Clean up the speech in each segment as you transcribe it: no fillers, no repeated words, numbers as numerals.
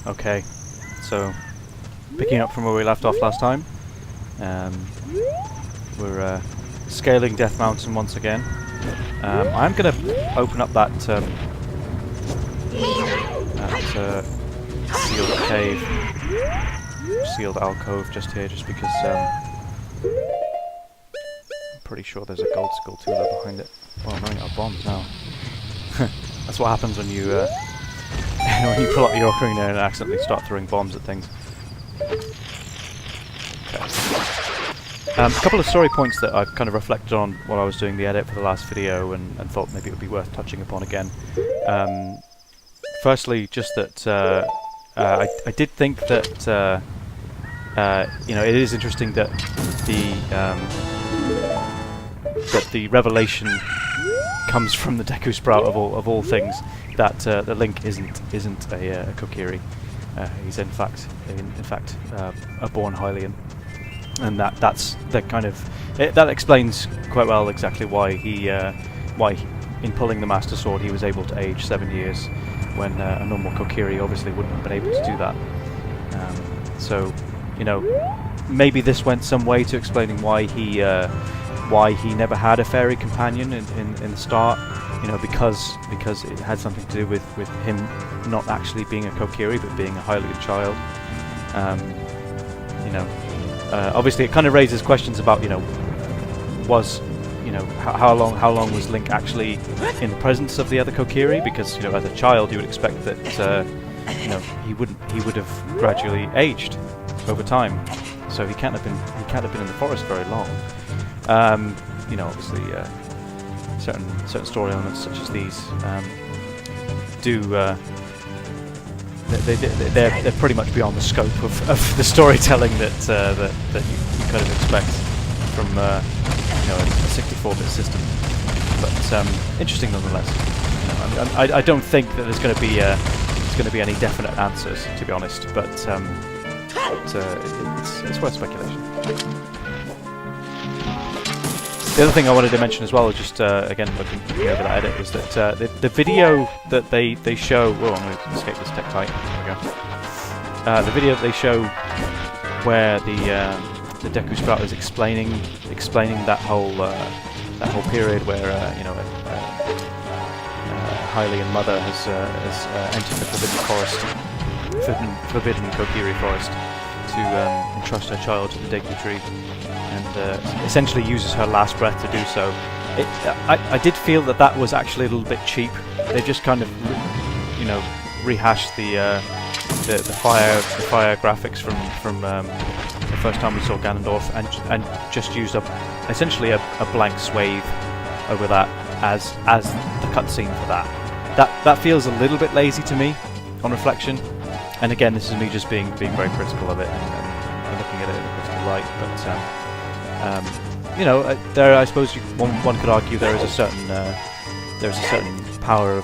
Okay, so picking up from where we left off last time, we're scaling Death Mountain once again. I'm going to open up that sealed cave, sealed alcove just here, just because I'm pretty sure there's a gold skull tuber behind it. Oh, I'm running out of bombs now. That's what happens when you when you pull out your ocarina and accidentally start throwing bombs at things. Okay. A couple of story points that I've kind of reflected on while I was doing the edit for the last video and thought maybe it would be worth touching upon again. Firstly, just that I did think that you know, it is interesting that the revelation comes from the Deku Sprout of all things, that the Link isn't a Kokiri. He's in fact a born Hylian, and that's the kind of that explains quite well exactly why in pulling the Master Sword he was able to age 7 years when a normal Kokiri obviously wouldn't have been able to do that. So, you know, maybe this went some way to explaining why he never had a fairy companion in the start. You know, because it had something to do with him not actually being a Kokiri but being a Hylian child. You know, obviously it kind of raises questions about, you know, how long was Link actually in the presence of the other Kokiri? Because, you know, as a child you would expect that you know, he would have gradually aged over time. So he can't have been in the forest very long. You know, obviously certain story elements such as these they're pretty much beyond the scope of the storytelling that you kind of expect from you know, a 64-bit system. But interesting nonetheless. You know, I don't think that there's going to be any definite answers, to be honest. But it's worth speculation. The other thing I wanted to mention as well, just again looking over that edit, was that the video that they show. Oh, I'm going to escape this tektite. There we go. The video that they show where the Deku Sprout is explaining that whole period where you know, Hylian mother has entered the forbidden forest, forbidden Kokiri forest, to entrust her child to the Deku Tree, and essentially uses her last breath to do so. I did feel that was actually a little bit cheap. They just kind of, you know, rehashed the fire graphics from the first time we saw Ganondorf, and just used essentially a blank swathe over that as the cutscene for that. That feels a little bit lazy to me on reflection. And again, this is me just being very critical of it and looking at it in a critical light. But you know, there, I suppose one could argue there is a certain power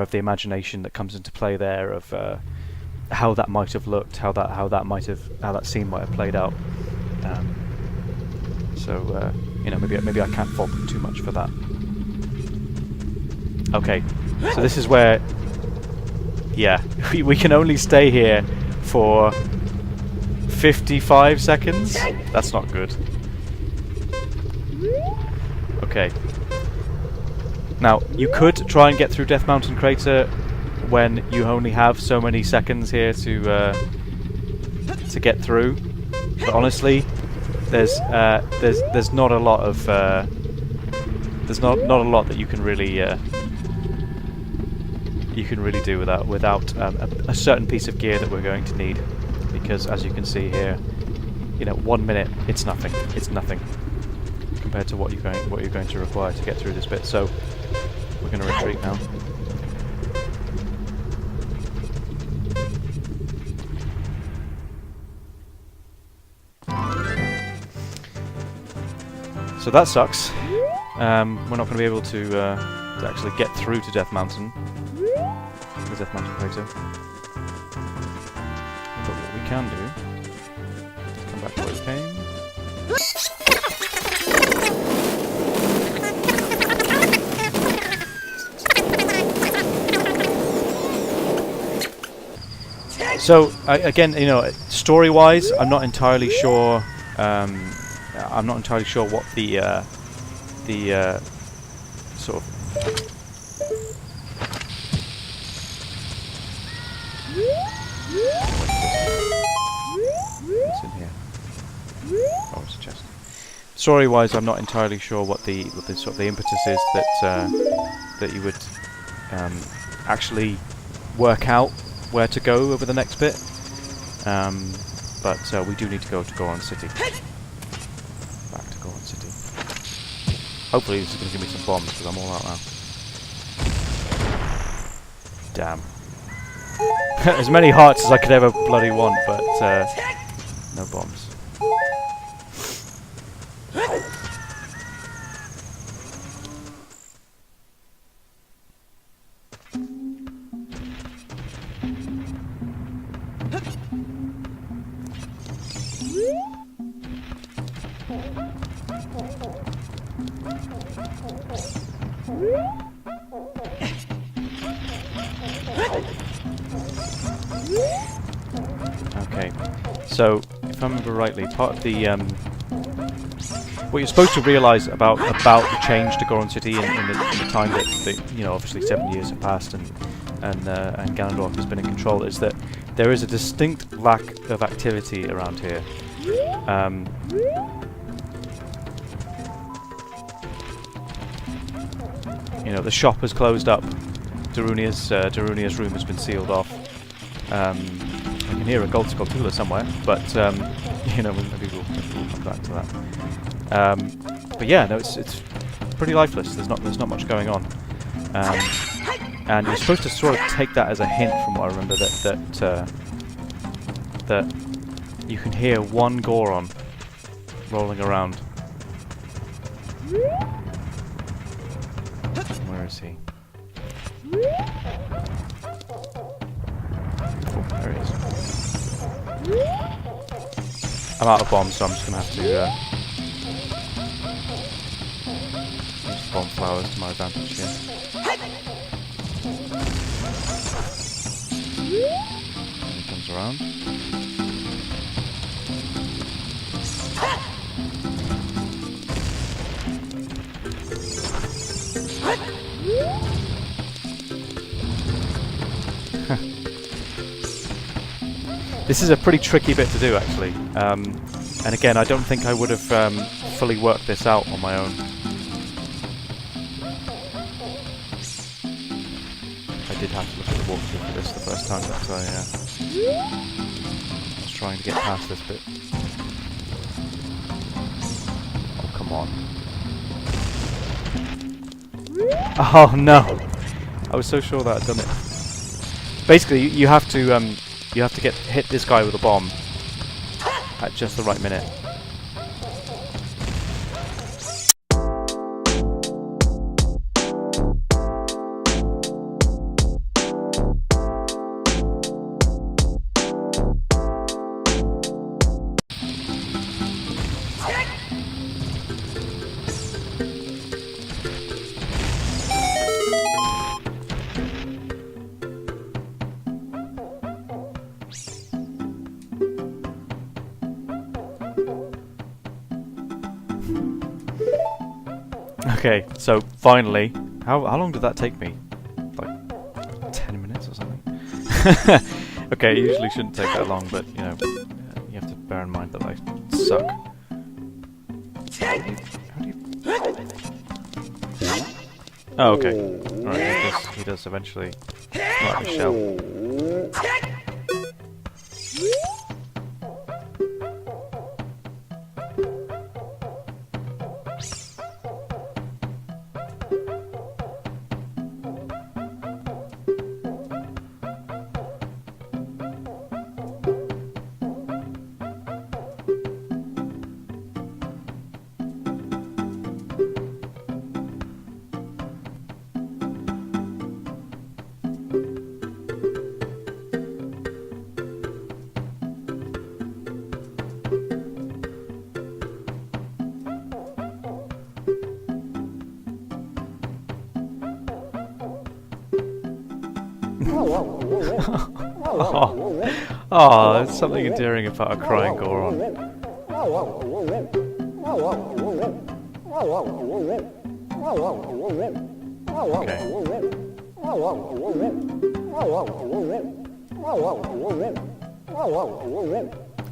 of the imagination that comes into play there, of how that might have looked, how that scene might have played out. So you know, maybe I can't fault them too much for that. Okay, so this is where, yeah, we can only stay here for 55 seconds? That's not good. Okay. Now, you could try and get through Death Mountain Crater when you only have so many seconds here to get through. But honestly, there's not a lot of there's not a lot that you can really do without a certain piece of gear that we're going to need, because as you can see here, you know, 1 minute, it's nothing compared to what you're going to require to get through this bit. So we're going to retreat now. So that sucks. We're not going to be able to actually get through to Death Mountain. The Death Mountain Crater. But what we can do is come back to where we came. So again, you know, story-wise, I'm not entirely sure. I'm not entirely sure what the sort of. What's in here? Oh, it's a chest. Story-wise, I'm not entirely sure what the sort of the impetus is that you would actually work out where to go over the next bit. But we do need to go to Goron City. Back to Goron City. Hopefully this is going to give me some bombs, because I'm all out now. Damn. As many hearts as I could ever bloody want, but no bombs. Okay, so if I remember rightly, part of the what you're supposed to realise about the change to Goron City in the time that you know, obviously 7 years have passed and Ganondorf has been in control, is that there is a distinct lack of activity around here. You know, the shop has closed up. Darunia's room has been sealed off. I can hear a gold Skulltula somewhere, but you know, maybe we'll come back to that. But yeah, no, it's pretty lifeless. There's not much going on, and you're supposed to sort of take that as a hint, from what I remember, that you can hear one Goron rolling around. Where is he? Oh, there he is. I'm out of bombs, so I'm just going to have to use bomb flowers to my advantage here. And he comes around. This is a pretty tricky bit to do, actually, and again, I don't think I would have fully worked this out on my own. I did have to look at the walkthrough for this the first time that I was trying to get past this bit. Oh, come on. Oh no! I was so sure that I'd done it. Basically, you have to hit this guy with a bomb at just the right minute. Okay, so finally, how long did that take me? Like 10 minutes or something? Okay, it usually shouldn't take that long, but you know, you have to bear in mind that I suck. How do you... Oh, okay. Alright, he does eventually come out of his shell. Oh, there's something endearing about a crying Goron. Okay.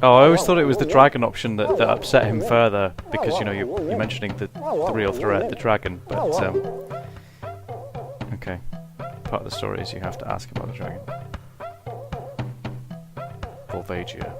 Oh, I always thought it was the dragon option that upset him further, because, you know, you're mentioning the real threat, the dragon, but, okay. Part of the story is you have to ask about the dragon. Volvagia.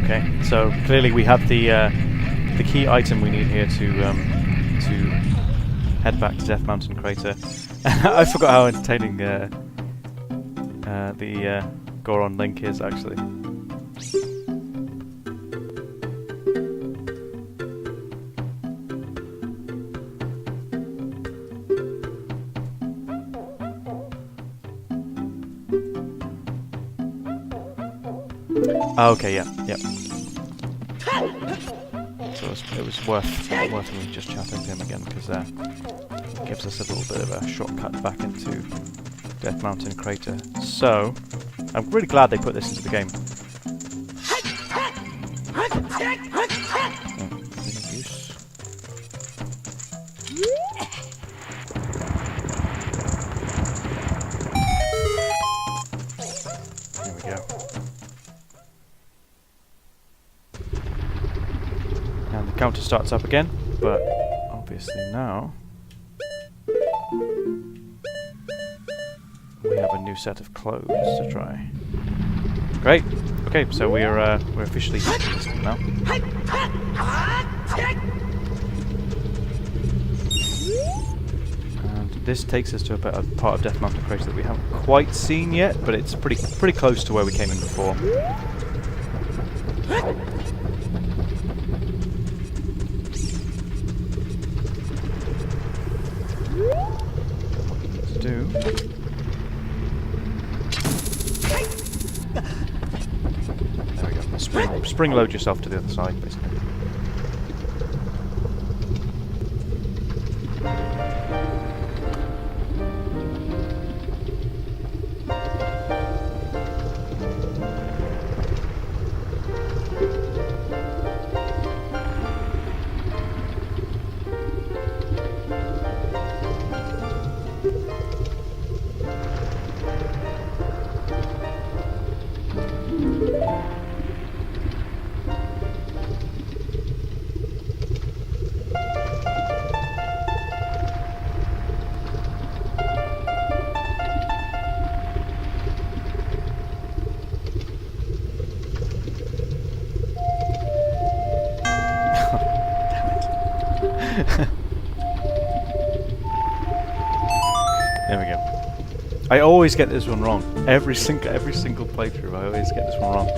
Okay, so clearly we have the key item we need here to head back to Death Mountain Crater. I forgot how entertaining the Goron link is, actually. Oh, okay, yeah. So it was worth me just chatting to him again, because it gives us a little bit of a shortcut back into Death Mountain Crater. So, I'm really glad they put this into the game. Here we go. And the counter starts up again, but obviously now we have a new set of clothes to try. Great. Okay, so we're officially resistant now. And this takes us to a part of Death Mountain Crater that we haven't quite seen yet, but it's pretty close to where we came in before. Do. There we go. Spring load yourself to the other side, basically. There we go. I always get this one wrong. Every single playthrough, I always get this one wrong.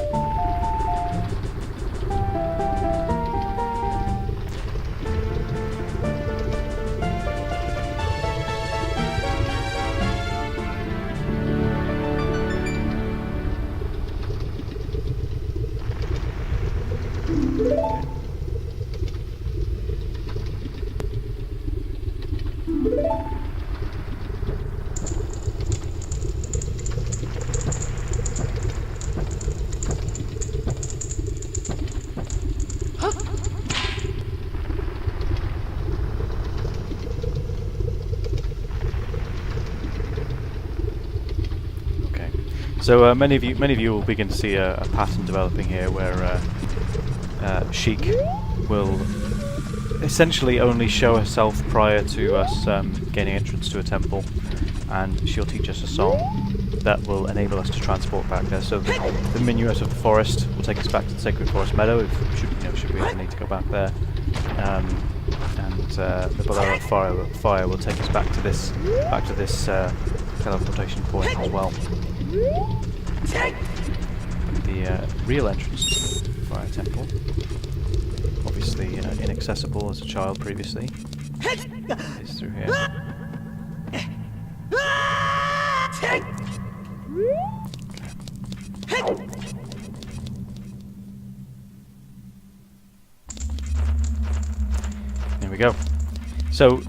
So many of you will begin to see a pattern developing here, where Sheik will essentially only show herself prior to us gaining entrance to a temple, and she'll teach us a song that will enable us to transport back there. So the minuet of the forest will take us back to the Sacred Forest Meadow, should we ever need to go back there. And the Bolero fire will take us back to this teleportation point as well. The real entrance to the Fire Temple, obviously inaccessible as a child previously, is through here. There we go. So,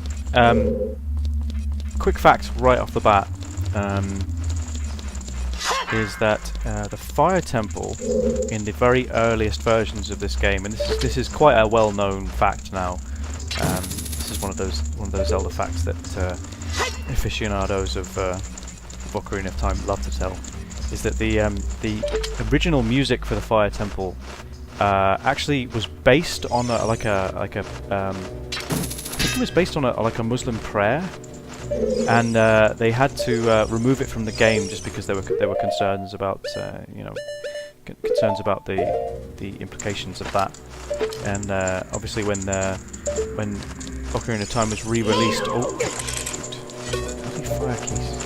quick fact right off the bat is that the Fire Temple in the very earliest versions of this game, and this is quite a well-known fact now. This is one of those Zelda facts that aficionados of Ocarina of Time love to tell. Is that the original music for the Fire Temple actually was based on I think it was based on a Muslim prayer, and they had to remove it from the game just because there were concerns about concerns about the implications of that. And obviously when Ocarina of Time was re-released, oh shoot, bloody fire keys.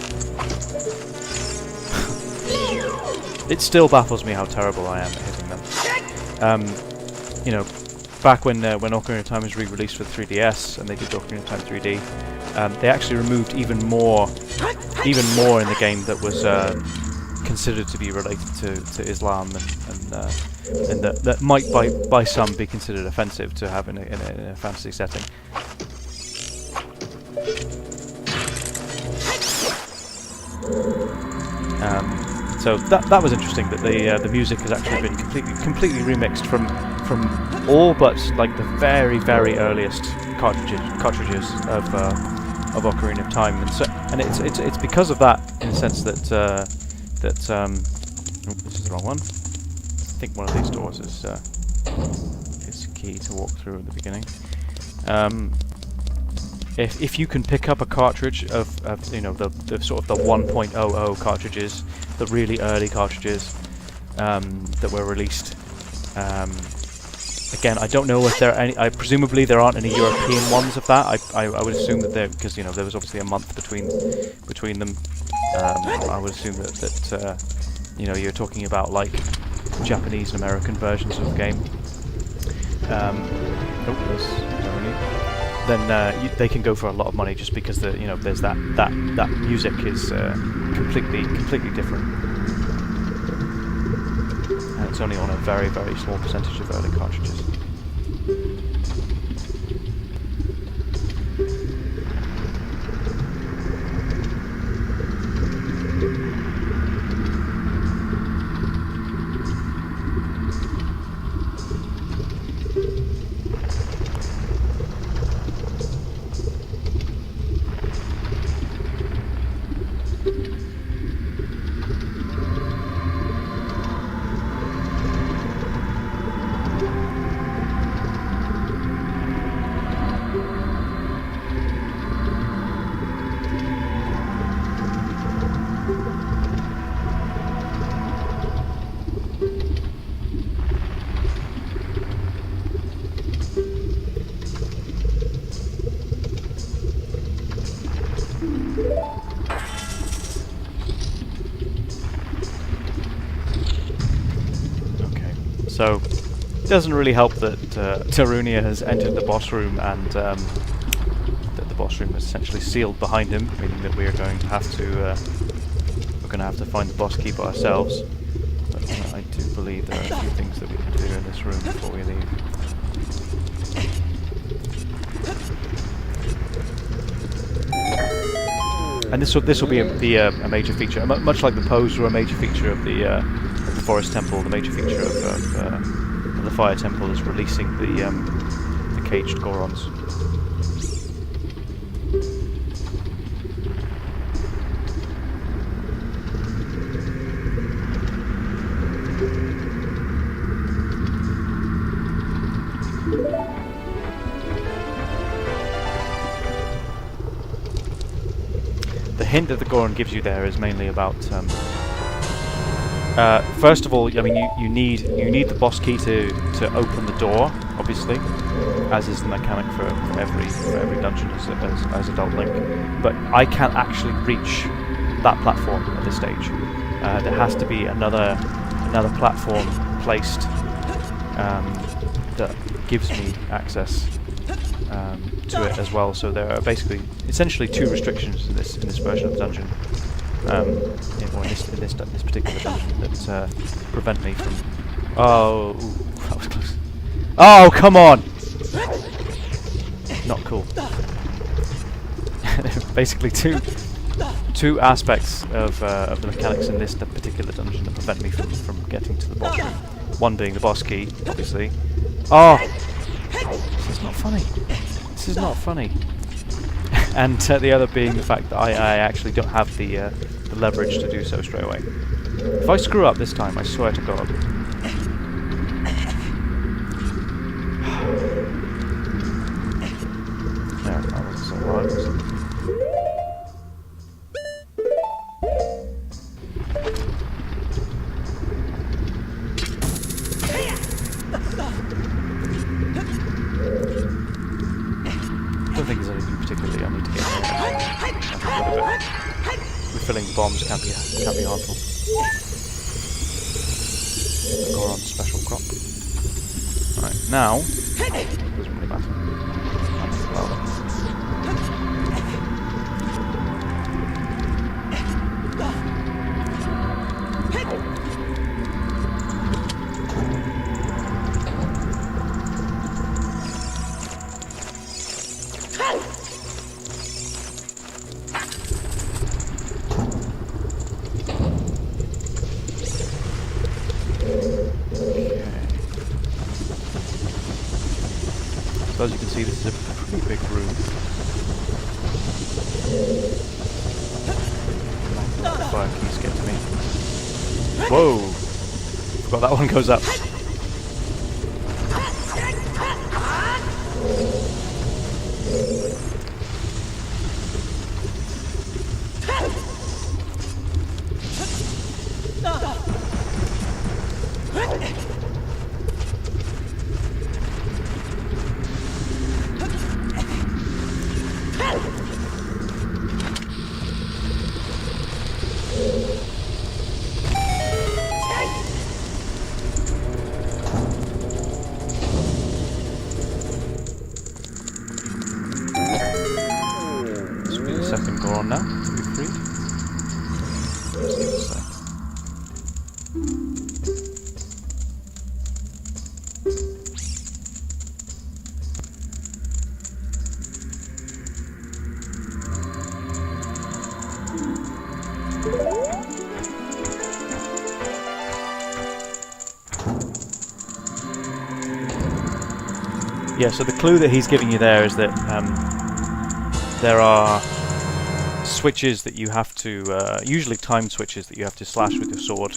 It still baffles me how terrible I am at hitting them. Back when Ocarina of Time was re-released for the 3DS and they did Ocarina of Time 3D, they actually removed even more in the game that was considered to be related to Islam and that might by some be considered offensive to have in a fantasy setting. So that was interesting, that the music has actually been completely remixed from all but like the very earliest cartridges of Ocarina of Time, and it's because of that, in the sense that this is the wrong one. I think one of these doors is key to walk through at the beginning. If you can pick up a cartridge of the sort of the 1.00 cartridges, the really early cartridges that were released. Again, I don't know if there are any. Presumably there aren't any European ones of that. I would assume that there, because there was obviously a month between them. I would assume that you're talking about like Japanese and American versions of the game. Then they can go for a lot of money, just because there's that music is completely different, and it's only on a very small percentage of early cartridges. So it doesn't really help that Tarunia has entered the boss room, and that the boss room is essentially sealed behind him, meaning that we're going to have to find the boss key by ourselves. But I do believe there are a few things that we can do in this room before we leave. And this will be a major feature, much like the pose were a major feature of the Forest Temple. The major feature of the Fire Temple is releasing the caged Gorons. The hint that the Goron gives you there is mainly about. First of all, I mean, you need the boss key to open the door, obviously, as is the mechanic for every dungeon as Adult Link. But I can't actually reach that platform at this stage. There has to be another platform placed that gives me access to it as well. So there are essentially two restrictions in this version of the dungeon, or in this particular dungeon that prevent me from. Oh, that was close. Oh, come on! Not cool. Basically, two aspects of the mechanics in this particular dungeon that prevent me from getting to the boss room. One being the boss key, obviously. Oh, this is not funny. This is not funny. And the other being the fact that I actually don't have the leverage to do so straight away. If I screw up this time, I swear to God. No, that wasn't so hard, was it? I don't think there's anything particularly I need to get here. Refilling bombs can be harmful. The Goron special crop. Right, now doesn't really matter. So as you can see, this is a pretty big room. The fire keys get to me. Whoa! Forgot that one goes up. Second Goron now, to be freed. Let's see this thing. Yeah, so the clue that he's giving you there is that there are switches that you have to, usually time switches that you have to slash with your sword.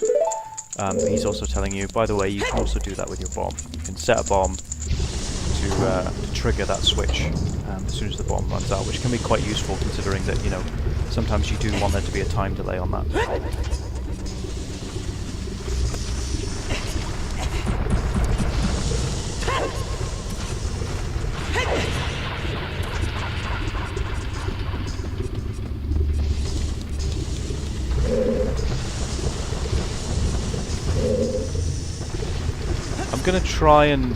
He's also telling you, by the way, you can also do that with your bomb. You can set a bomb to trigger that switch as soon as the bomb runs out, which can be quite useful considering that, you know, sometimes you do want there to be a time delay on that. I'm gonna try and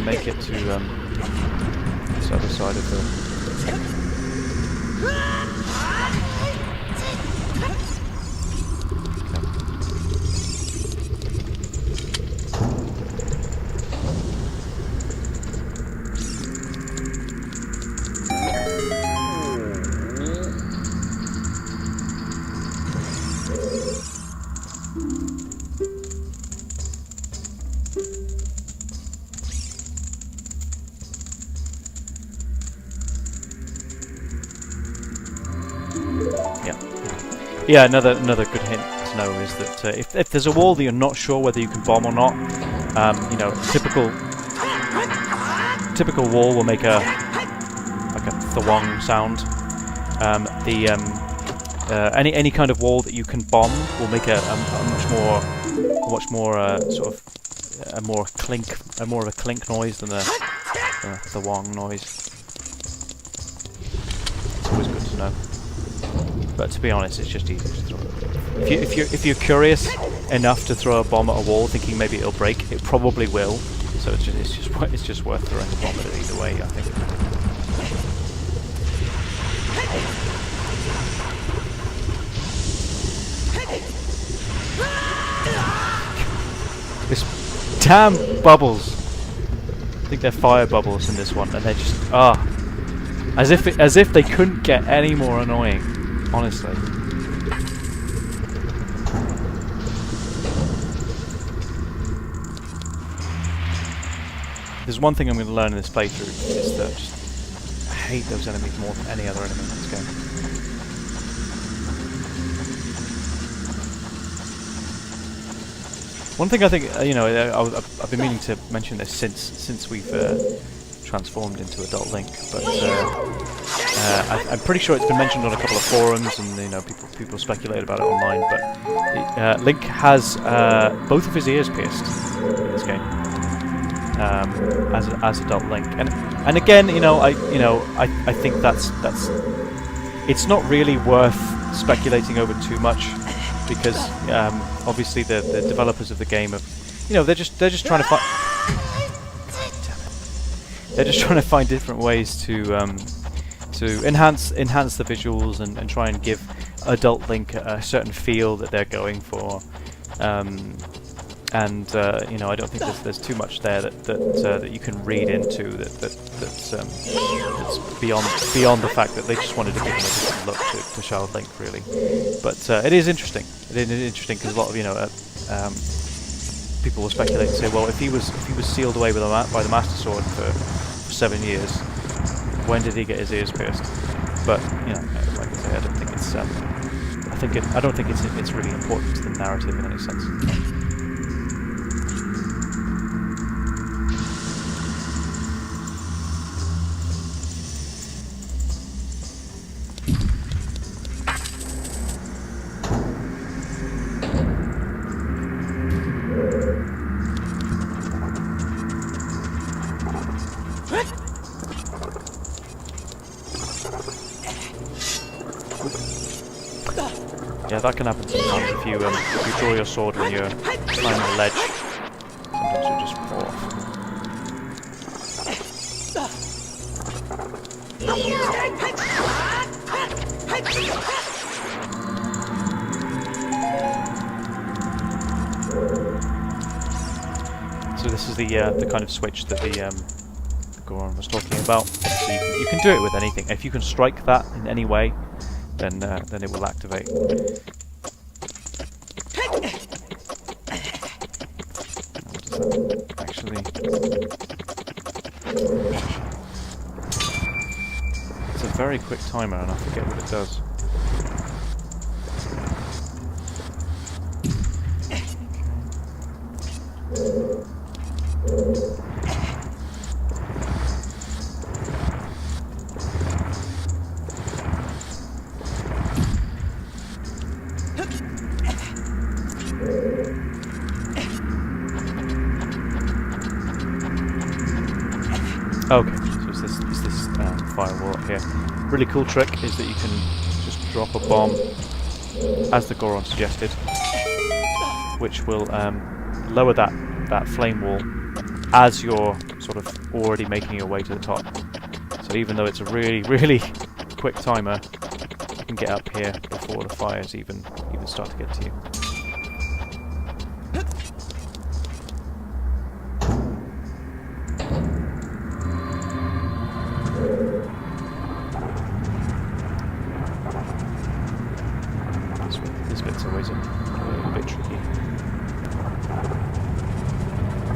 make it to this other side of the. Yeah, another good hint to know is that if there's a wall that you're not sure whether you can bomb or not, you know, typical wall will make a thwong sound. Any kind of wall that you can bomb will make a much more sort of more of a clink noise than the thwong noise. It's always good to know. But to be honest, it's just easy to throw. If you're curious enough to throw a bomb at a wall, thinking maybe it'll break, it probably will. So it's just worth throwing a bomb at it either way, I think. This damn bubbles. I think they're fire bubbles in this one, and they're just as if they couldn't get any more annoying. Honestly. There's one thing I'm going to learn in this playthrough, is that I hate those enemies more than any other enemy in this game. One thing I think, you know, I've been meaning to mention this since we've transformed into Adult Link, but I'm pretty sure it's been mentioned on a couple of forums, and you know, people speculate about it online. But Link has both of his ears pierced in this game as Adult Link, and again, you know, I think that's it's not really worth speculating over too much, because obviously the developers of the game have, you know, they're just trying to find. They're just trying to find different ways to enhance the visuals and try and give Adult Link a certain feel that they're going for, and you know, I don't think there's too much there that you can read into that's beyond the fact that they just wanted to give them a different look to Child Link, really. But it is interesting. It is interesting because a lot of, you know, people will speculate and say, well, if he was sealed away by the Master Sword for 7 years, when did he get his ears pierced? But you know, like I say, I don't think it's I don't think it's really important to the narrative in any sense. Yeah, that can happen sometimes if you draw your sword when you're climbing the ledge. Sometimes you'll just fall off. So this is the kind of switch that the Goron was talking about. So you can do it with anything. If you can strike that in any way, then it will activate. Actually, it's a very quick timer, and I forget what it does. Okay, so it's this firewall up here. Really cool trick is that you can just drop a bomb, as the Goron suggested, which will lower that flame wall as you're sort of already making your way to the top. So even though it's a really quick timer, you can get up here before the fires even start to get to you. This bit's always a bit tricky.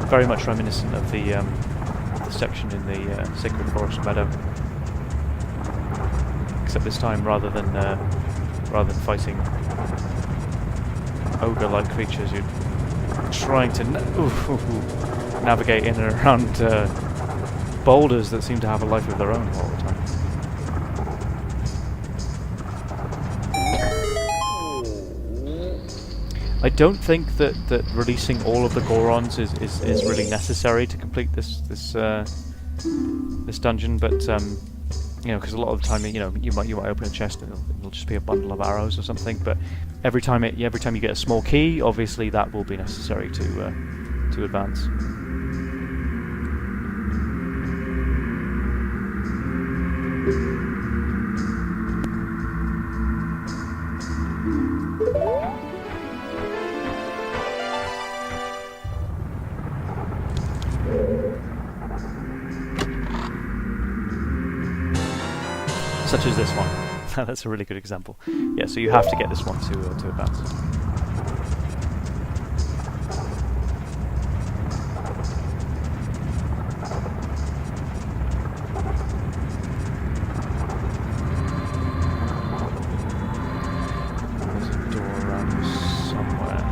Very much reminiscent of the section in the Sacred Forest Meadow, except this time rather than fighting ogre-like creatures. You're trying to navigate in and around boulders that seem to have a life of their own all the time. I don't think that releasing all of the Gorons is really necessary to complete this dungeon, but you know, because a lot of the time, you know, you might open a chest and it'll just be a bundle of arrows or something. But every time you get a small key, obviously that will be necessary to advance. Such as this one. That's a really good example. Yeah, so you have to get this one to advance. There's a door around somewhere.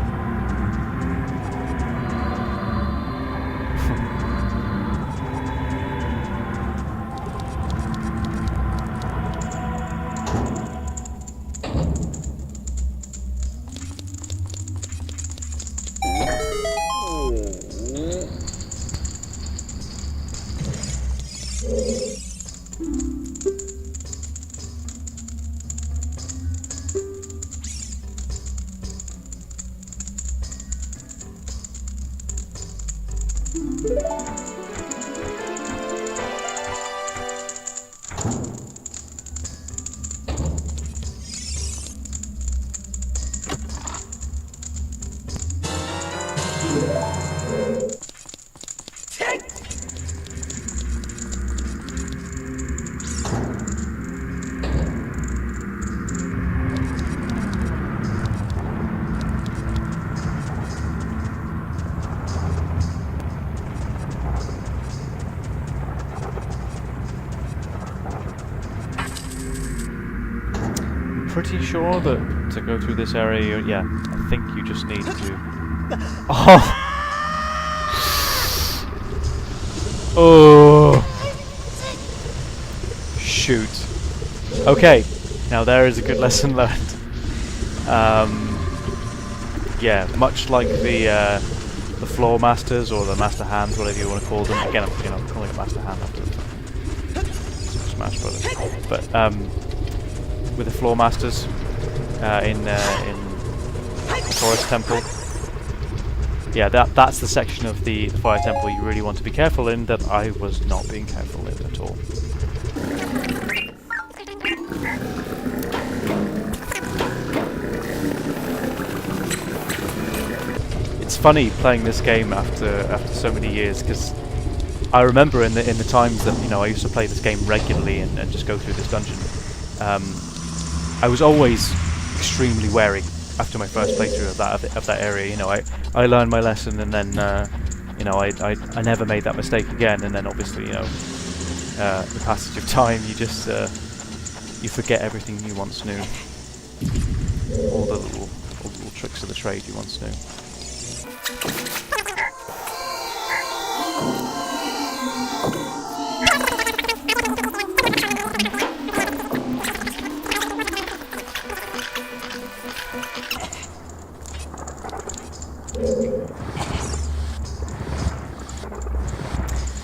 Pretty sure that to go through this area, yeah, I think you just need to... Oh! Oh! Shoot. Okay, now there is a good lesson learned. Yeah, much like the floor masters or the master hands, whatever you want to call them. Again, I'm calling it master hand after Smash Brothers. But with the floor masters in the Forest Temple. Yeah, that's the section of the Fire Temple you really want to be careful in that I was not being careful in at all. It's funny playing this game after so many years, because I remember in the times that, you know, I used to play this game regularly and just go through this dungeon. I was always extremely wary after my first playthrough of that area. You know, I learned my lesson, and then you know, I never made that mistake again. And then obviously, you know, the passage of time, you just you forget everything you once knew, all the little tricks of the trade you once knew.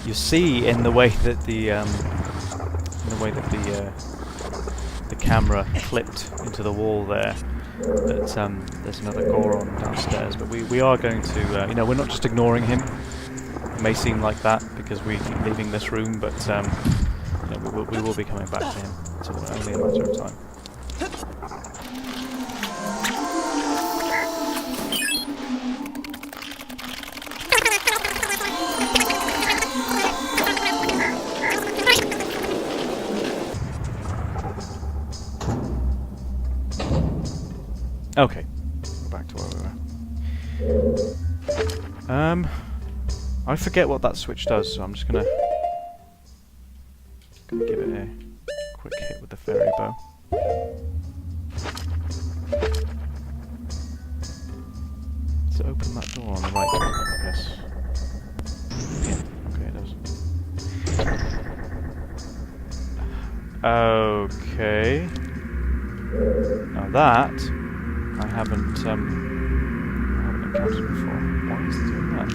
You see in the way that the camera clipped into the wall there that there's another Goron downstairs, but we are going to you know, we're not just ignoring him. It may seem like that because we keep leaving this room, but you know, we will be coming back to him. It's only a matter of time. Okay, back to where we were. I forget what that switch does, so I'm just gonna give it a quick hit with the fairy bow. it open that door on the right? Yes. Yeah, okay, it does. Okay. Now that I haven't encountered before. Why is it doing that?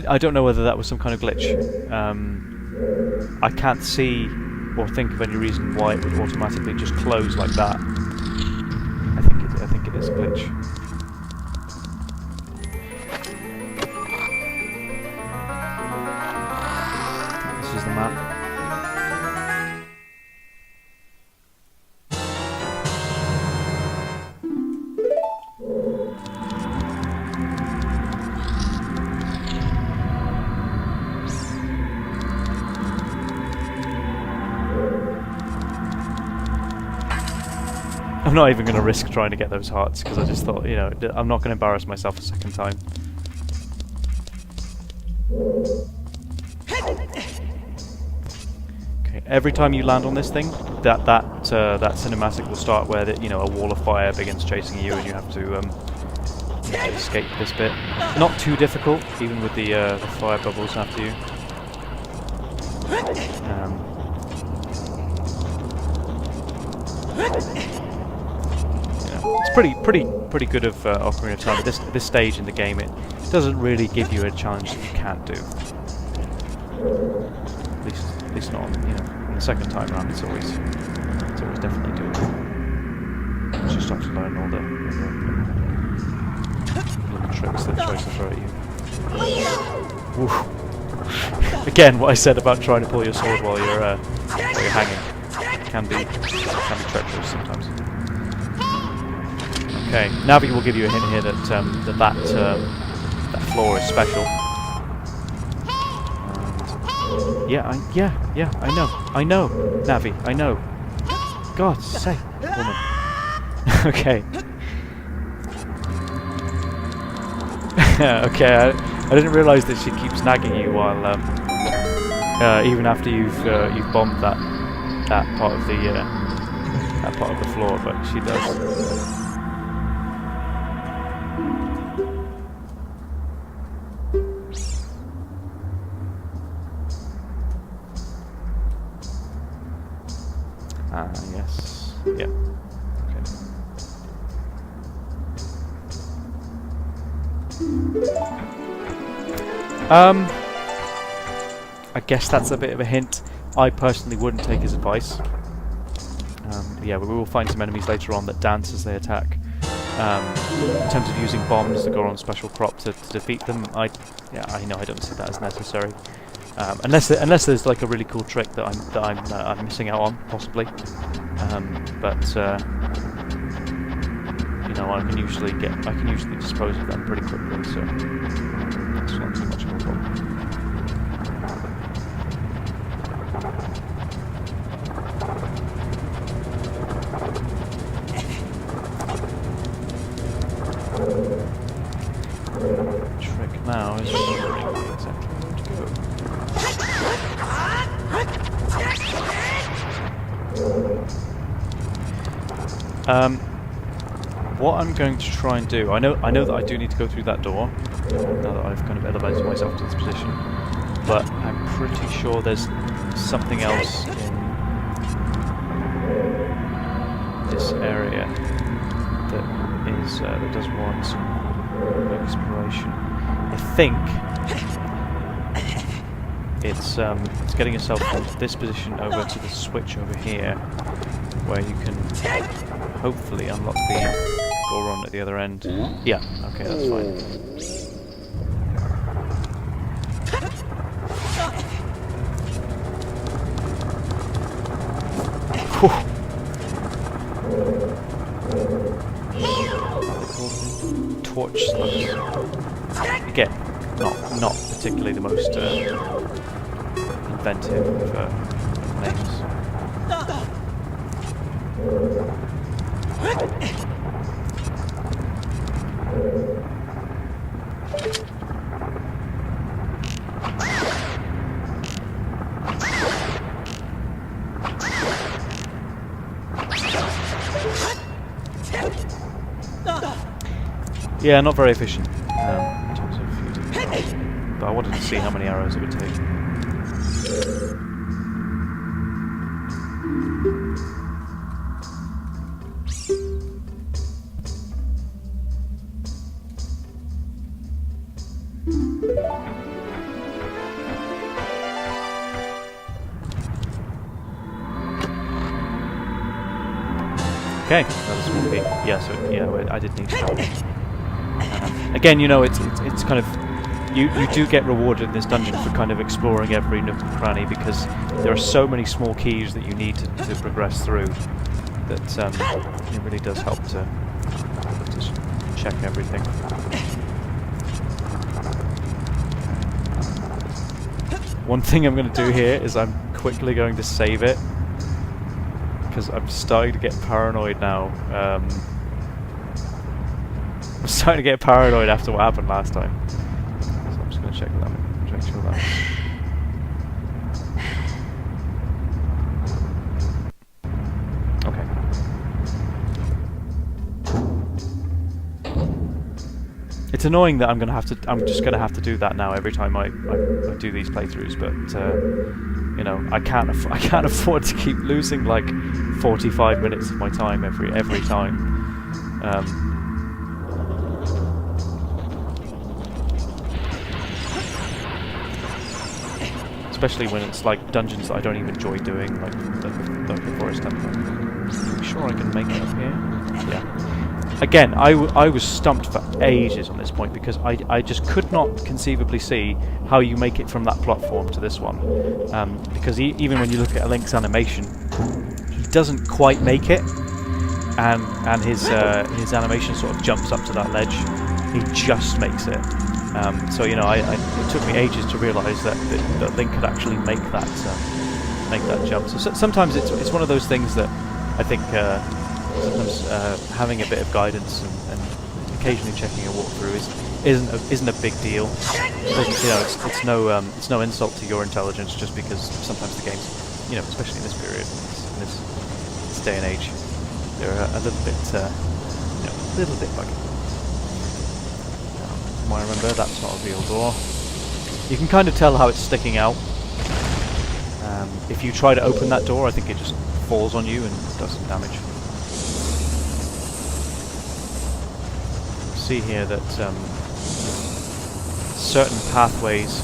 I don't know whether that was some kind of glitch. I can't see or think of any reason why it would automatically just close like that. I think it is a glitch. This is the map. I'm not even going to risk trying to get those hearts because I just thought, you know, I'm not going to embarrass myself a second time. Okay, every time you land on this thing, that cinematic will start where you know, a wall of fire begins chasing you, and you have to escape this bit. Not too difficult, even with the fire bubbles after you. It's pretty good of Ocarina of Time. At this stage in the game, it doesn't really give you a challenge that you can't do. At least not, you know, on the second time around. It's always definitely doable. You just have to learn all the little tricks that tries to throw at you. Woo. Again, what I said about trying to pull your sword while you're hanging can be treacherous sometimes. Okay, Navi will give you a hint here that that floor is special. And yeah, I know, Navi, I know. God's sake, woman. Okay. Okay, I didn't realise that she keeps nagging you while even after you've bombed that part of the floor, but she does. Yes. Yeah. Okay. I guess that's a bit of a hint. I personally wouldn't take his advice. Yeah, we will find some enemies later on that dance as they attack. In terms of using bombs that go on special crop to defeat them, I know I don't see that as necessary. Unless there's like a really cool trick that I'm missing out on, possibly. But you know, I can usually dispose of them pretty quickly, so it's not too much of a problem. Trick now is remembering exactly where to go. What I'm going to try and do, I know that I do need to go through that door, now that I've kind of elevated myself to this position, but I'm pretty sure there's something else in this area that does warrant some exploration. I think it's getting yourself from this position over to the switch over here, where you can hopefully unlock the Goron at the other end. Yeah, okay, that's fine. Torch slugs. Again, not particularly the most inventive of names. Yeah, not very efficient in terms of using arrows. But I wanted to see how many arrows it would take. Okay, another small key. Yeah, so yeah, I did need to. Again, you know, it's kind of you do get rewarded in this dungeon for kind of exploring every nook and cranny because there are so many small keys that you need to progress through that it really does help to check everything. One thing I'm going to do here is I'm quickly going to save it, because I'm starting to get paranoid now. I'm starting to get paranoid after what happened last time. So I'm just going to check that. Make sure that. Okay. It's annoying that I'm just going to have to do that now every time I do these playthroughs, but you know, I can't afford to keep losing like 45 minutes of my time every time. Especially when it's like dungeons that I don't even enjoy doing, like the forest temple. I'm sure I can make it up here. Yeah. Again, I was stumped for ages on this point because I just could not conceivably see how you make it from that platform to this one. Because even when you look at Link's animation, he doesn't quite make it, and his animation sort of jumps up to that ledge. He just makes it. So you know, it took me ages to realise that Link could actually make that jump. So sometimes it's one of those things that I think sometimes having a bit of guidance and occasionally checking a walkthrough isn't a big deal. It doesn't, you know, it's no insult to your intelligence just because sometimes the games, you know, especially in this period, in this day and age, they're a little bit buggy. From what I remember, that's not a real door. You can kind of tell how it's sticking out. If you try to open that door, I think it just falls on you and does some damage. See here that certain pathways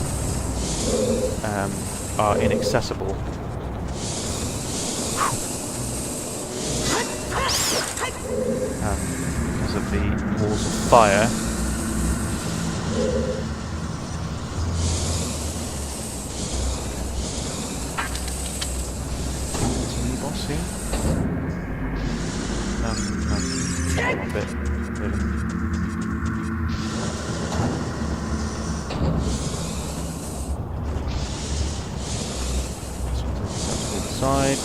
are inaccessible. Because of the walls of fire. Is there any boss here? No, a bit, really. Side.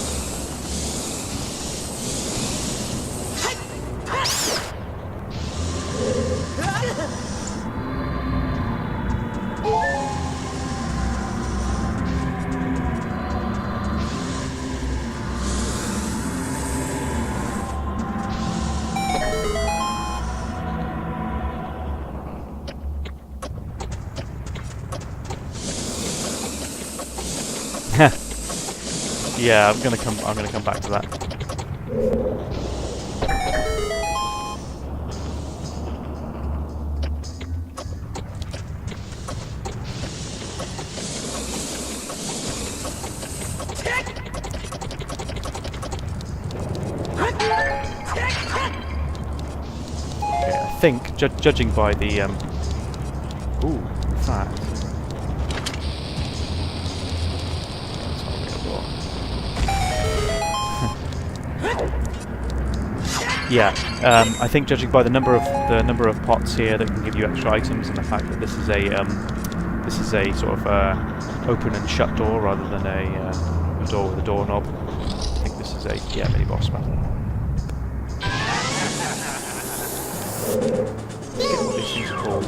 Yeah, I'm gonna come back to that. Okay, I think judging by the ooh, what's that? Yeah, I think judging by the number of pots here that can give you extra items, and the fact that this is a sort of open and shut door rather than a door with a doorknob, I think this is a mini boss battle. I forget what these things are called.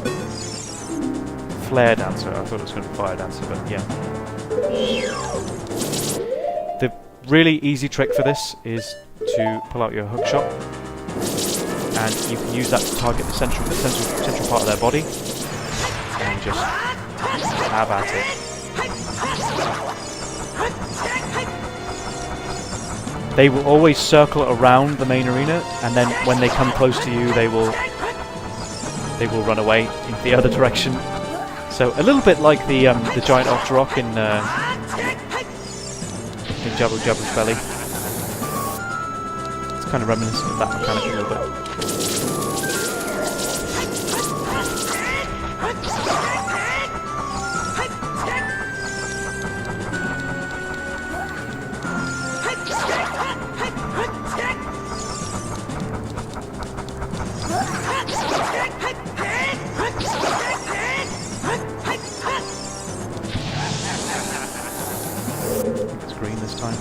Flare dancer. I thought it was going to be fire dancer, but yeah. The really easy trick for this is to pull out your hookshot and you can use that to target the central part of their body, and just have at it. They will always circle around the main arena, and then when they come close to you, they will run away in the other direction. So a little bit like the giant Octorok in Jabu Jabu's Belly. It's kind of reminiscent of that mechanic a little bit. It's green this time.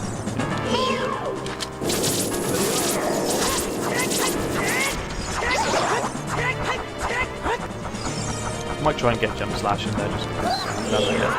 I might try and get jump slash in there just because I haven't done that yet.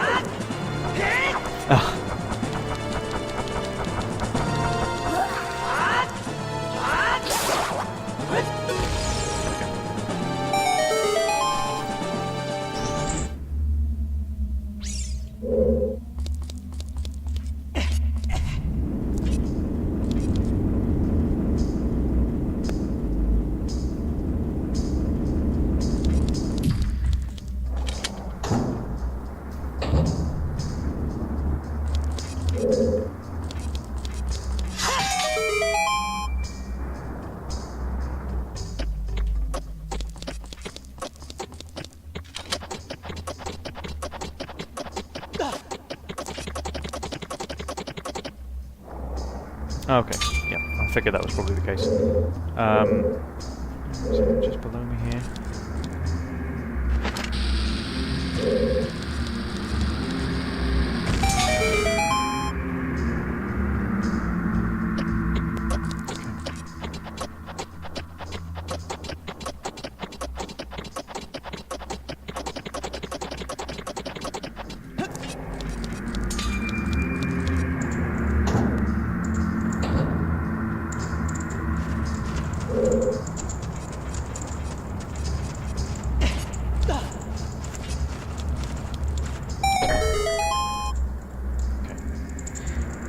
Okay, yeah, I figured that was probably the case. So just below me here.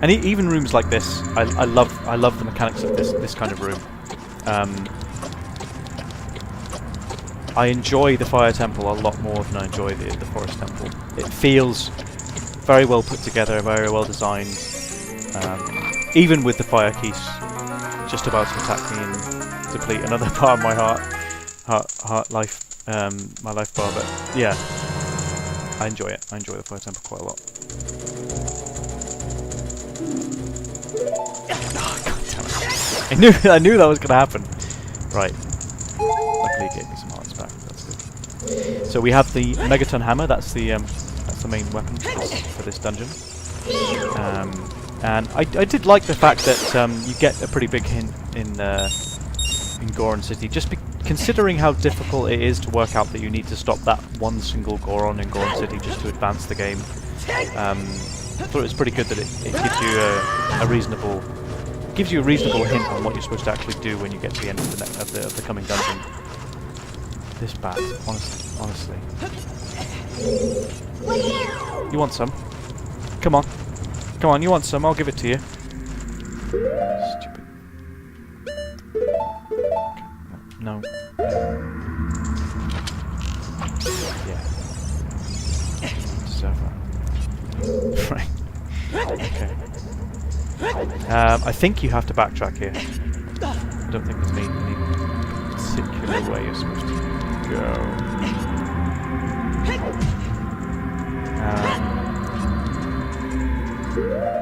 And even rooms like this, I love the mechanics of this kind of room. I enjoy the Fire Temple a lot more than I enjoy the Forest Temple. It feels very well put together, very well designed. Even with the fire keys just about to attack me and deplete another part of my life bar, but yeah, I enjoy it. I enjoy the Fire Temple quite a lot. Oh, God damn it. I knew that was going to happen. Right. Luckily it gave me some hearts back. That's good. So we have the Megaton Hammer. That's the main weapon for this dungeon. And I did like the fact that you get a pretty big hint in Goron City, just considering how difficult it is to work out that you need to stop that one single Goron in Goron City just to advance the game. I thought it was pretty good that it gives you a reasonable hint on what you're supposed to actually do when you get to the end of the coming dungeon. This bat, honestly. You want some? Come on. Come on, you want some? I'll give it to you. Stupid. Okay. No. Yeah. Deserve that. Right. Okay. I think you have to backtrack here. I don't think there's any particular way you're supposed to go.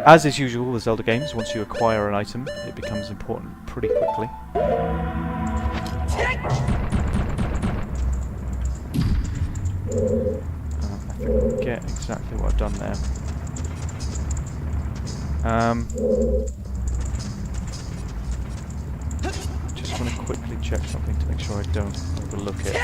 As is usual with Zelda games, once you acquire an item, it becomes important pretty quickly. I forget exactly what I've done there. Just want to quickly check something to make sure I don't overlook it.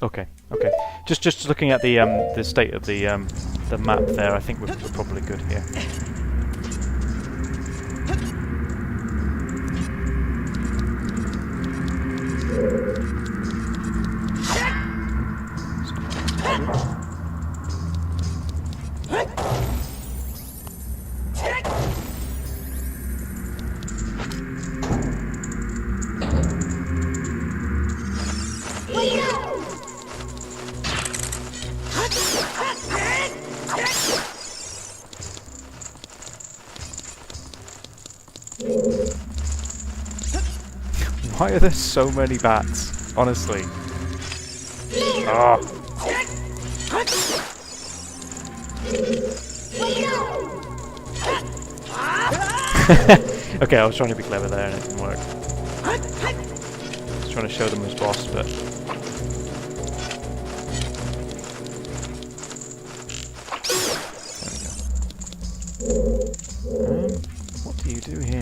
Okay, okay. Just looking at the state of the map there, I think we're probably good here. Why are there so many bats? Honestly. Ah. Okay, I was trying to be clever there and it didn't work. I was trying to show them as boss, but... There we go. What do you do here?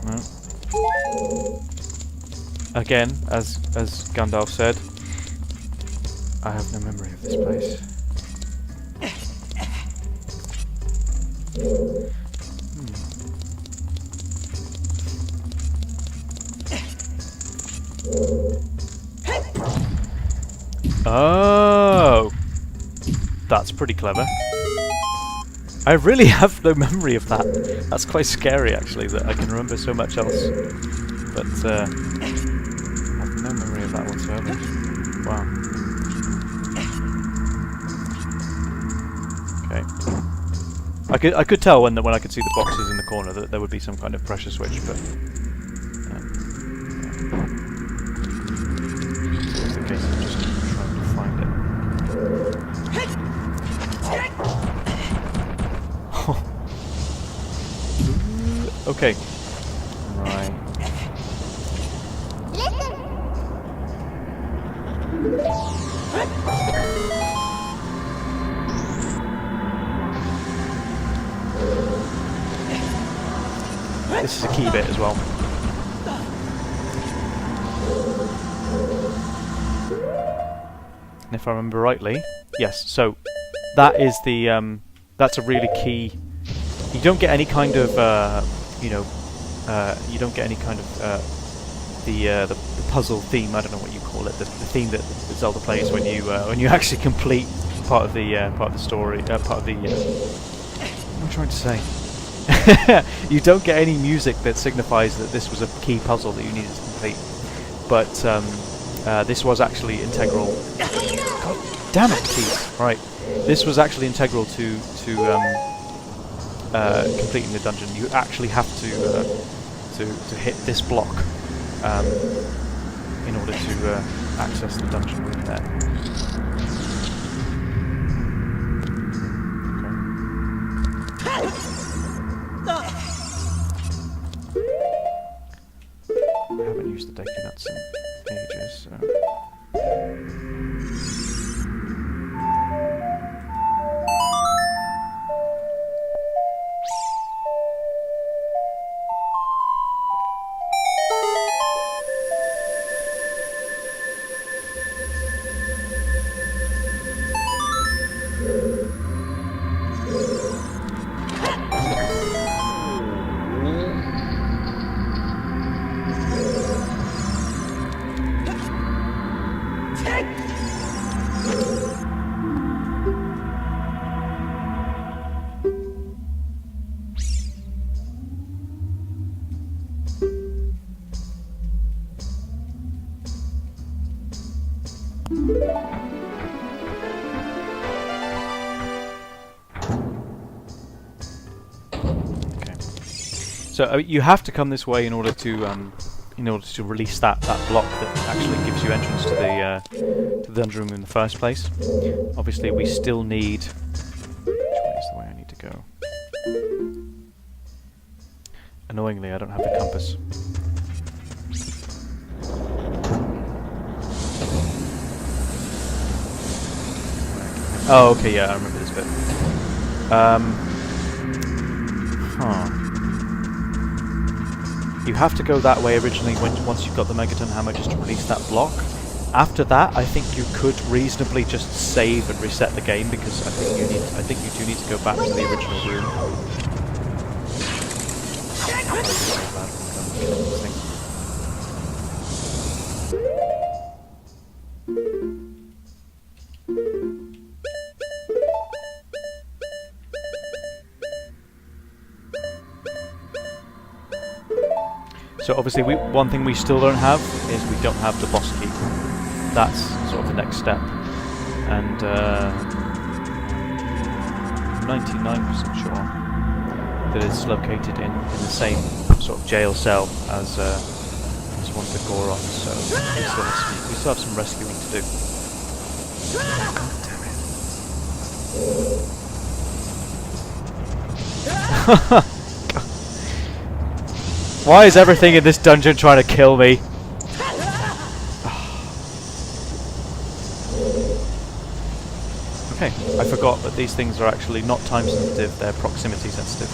No. Again, as Gandalf said, I have no memory of this place. Oh, that's pretty clever. I really have no memory of that. That's quite scary, actually, that I can remember so much else. But I have no memory of that whatsoever. Wow. Okay. I could tell when I could see the boxes in the corner that there would be some kind of pressure switch, but yeah. It's the case of just trying to find it. Okay. Right. This is a key bit as well. And if I remember rightly, yes, so that is the that's a really key. You don't get any kind of you don't get any kind of the puzzle theme. I don't know what you call it. The theme that Zelda plays when you actually complete part of the story. Part of the what am I trying to say? You don't get any music that signifies that this was a key puzzle that you needed to complete. But this was actually integral. God damn it, keys! Right, this was actually integral to completing the dungeon. You actually have to hit this block in order to access the dungeon room there. Okay. I haven't used the Deku Nuts in ages, so... So you have to come this way in order to release that block that actually gives you entrance to the dungeon room in the first place. Obviously, we still need. Which way is the way I need to go? Annoyingly, I don't have the compass. Oh, okay, yeah, I remember this bit. Huh. You have to go that way originally once you've got the Megaton Hammer, just to release that block. After that, I think you could reasonably just save and reset the game, because I think you do need to go back to the original room. So obviously, one thing we still don't have is we don't have the boss key. That's sort of the next step, and 99% sure that it's located in the same sort of jail cell as one of the Gorons. So we still have some rescuing to do. Why is everything in this dungeon trying to kill me? Okay, I forgot that these things are actually not time sensitive, they're proximity sensitive.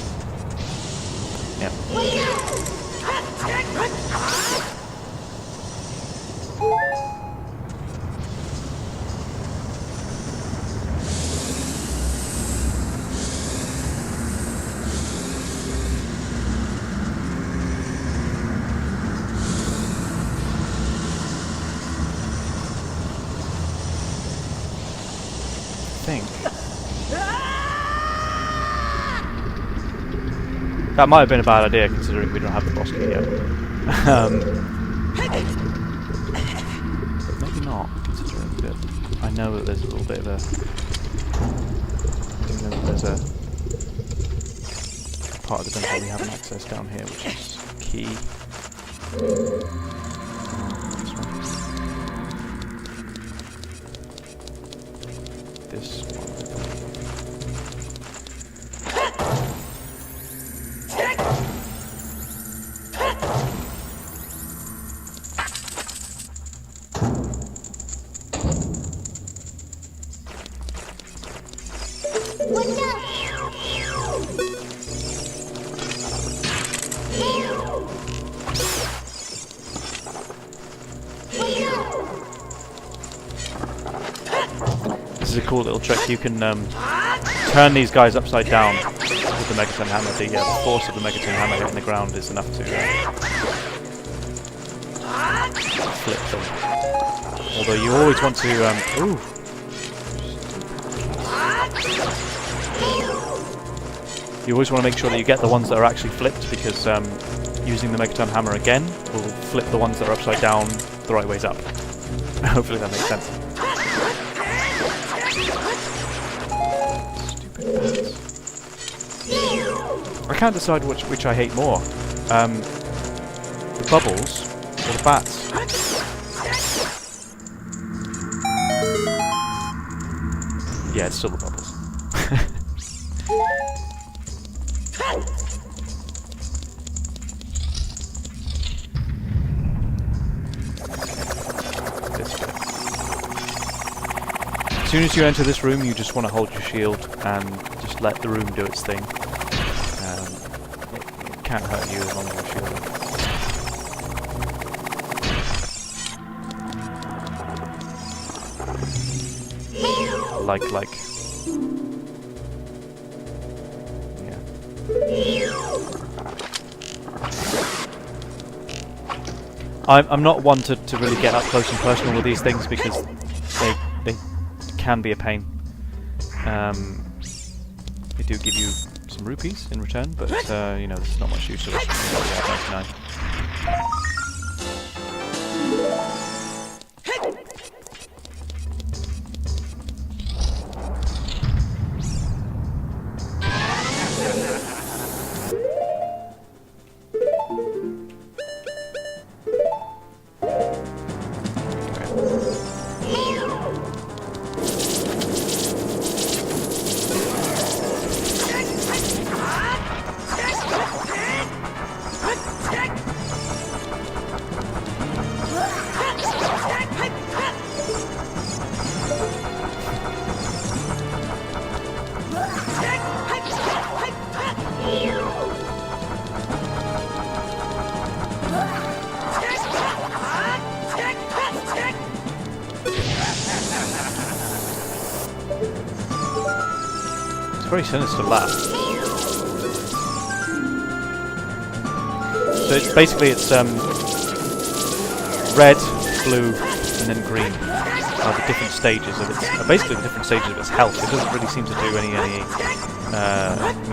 Yeah. That might have been a bad idea, considering we don't have the boss key yet. Maybe not, considering that I know that there's a little bit of a... I know that there's a part of the dungeon we haven't accessed down here, which is key. This one. This is a cool little trick. You can turn these guys upside down with the Megaton Hammer. The force of the Megaton Hammer hitting the ground is enough to flip them. Although you always want to... You always want to make sure that you get the ones that are actually flipped, because using the Megaton Hammer again will flip the ones that are upside down the right ways up. Hopefully that makes sense. I can't decide which I hate more. The bubbles or the bats. Yeah, it's still the bubbles. As soon as you enter this room, you just want to hold your shield and just let the room do its thing. It can't hurt you as long as you're shielded. Like. Yeah. I'm not one to really get up close and personal with these things, because they can be a pain. They do give you some rupees in return, but you know, there's not much use of it. very sinister laugh. So it's basically red, blue, and then green are the different stages of its basically the different stages of its health. It doesn't really seem to do any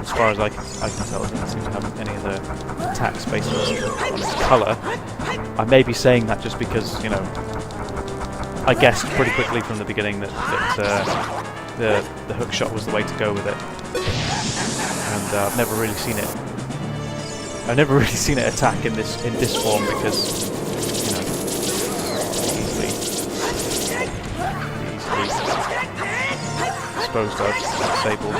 as far as I can tell, it doesn't seem to have any of the attacks based on its colour. I may be saying that just because, you know, I guessed pretty quickly from the beginning that the hook shot was the way to go with it, and I've never really seen it. I've never really seen it attack in this form because, you know, easily disposed of, disabled.